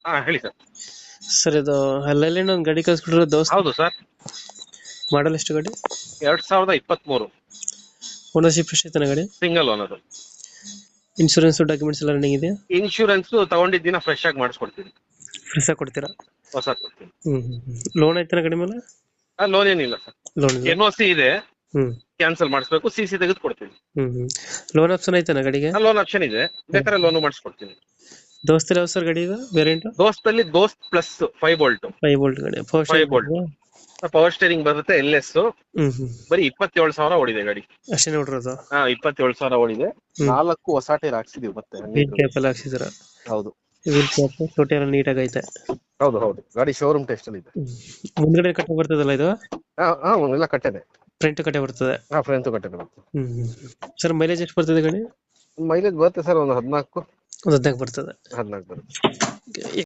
ಹಾ ಹೇಳಿ sir. Sir ಇದು ಅಲ್ಲೆಲ್ಲ ಒಂದು ಗಾಡಿ ಕಳ್ಸ್ಬಿಟ್ರೆ ದೋಸ್ತ್, ಹೌದು ಸರ್. ಮಾಡಲ್ ಎಷ್ಟು ಗಾಡಿ? 2023 ಓನರ್ಶಿಪ್ ಎಷ್ಟು ಐತನ ಗಾಡಿ? Single owner. ಇನ್ಶೂರೆನ್ಸ್ ಡಾಕ್ಯುಮೆಂಟ್ಸ್ ಎಲ್ಲ ರನ್ನಿಂಗ್ ಇದೆಯಾ? ಇನ್ಶೂರೆನ್ಸ್ ತಗೊಂಡಿದ್ದ ದಿನ ಫ್ರೆಶ್ ಆಗಿ ಮಾಡಿಸ್ಕೊಡ್ತೀನಿ. ಫ್ರೆಶ್ ಆಗಿ ಕೊಡ್ತೀರಾ? ಹೊಸ ಕೊಡ್ತೀನಿ. ಲೋನ್ ಐತನ ಗಾಡಿ ಮೇಲೆ? ಲೋನ್ ಏನಿಲ್ಲ ಸರ್. ಲೋನ್ ಇಲ್ಲ. NOC ಇದೆ, ಹ್ಮ್ ಕ್ಯಾನ್ಸಲ್ ಮಾಡಿಸ್ಬೇಕು. CC ತೆಗೆದು ಕೊಡ್ತೀನಿ. ಲೋನ್ ಆಪ್ಷನ್ ಐತನ ಗಾಡಿಗೆ? ಲೋನ್ ಆಪ್ಷನ್ ಇದೆ, ಬೇಕಾದ್ರೆ ಲೋನು ಮಾಡಿಸ್ಕೊಡ್ತೀನಿ. ದೋಸ್ತಲ್ಲಿ ಯಾವ ಸರ್ ಗಾಡಿ ಇದು ವೇರಿಯಂಟ್? ದೋಸ್ತಲ್ಲಿ ದೋಸ್ತ್ ಪ್ಲಸ್ 5 ವೋಲ್ಟ್. 5 ವೋಲ್ಟ್ ಗಾಡಿ, 5 ವೋಲ್ಟ್ ಪವರ್ ಸ್ಟೇರಿಂಗ್ ಬರುತ್ತೆ. LS ಬರೀ 27,000 ಓಡಿದೆ ಗಾಡಿ. ಅಷ್ಟೇ ನೋಡಿರೋದು? 27,000 ಓಡಿದೆ. 4 ಹೊಸ ಟೈರ್ ಹಾಕ್ಸಿದೀವಿ ಮತ್ತೆ. ವೀಲ್ ಕ್ಯಾಪ್ ಎಲ್ಲ ಹಾಕ್ಸಿದ್ರ? ಹೌದು. ವೀಲ್ ಕ್ಯಾಪ್ ತೊಟ್ಟಿ ಎಲ್ಲ ನೀಟಾಗಿ ಐತೆ. ಹೌದು ಹೌದು, ಗಾಡಿ ಶೋರೂಮ್ ಟೆಸ್ಟ್ ಅಲ್ಲಿ ಇದೆ. ಮುಂದ್ಗಡೆ ಕಟ್ಟೆ ಬರ್ತದಲ್ಲ ಇದು? ಎಲ್ಲ ಕಟ್ಟೆನೆ. ಫ್ರಂಟ್ ಕಟ್ಟೆ ಬರ್ತದೆ? ಫ್ರಂಟ್ ಕಟ್ಟೆನೆ ಬರುತ್ತೆ. ಸರ್ ಮೈಲೇಜ್ ಎಷ್ಟು ಬರ್ತದೆ ಗಾಡಿ? ಮೈಲೇಜ್ ಬರುತ್ತೆ ಸರ್, ಒಂದು 14 ಒಂದು 14 ಬರ್ತದೆ. ಬರುತ್ತೆ.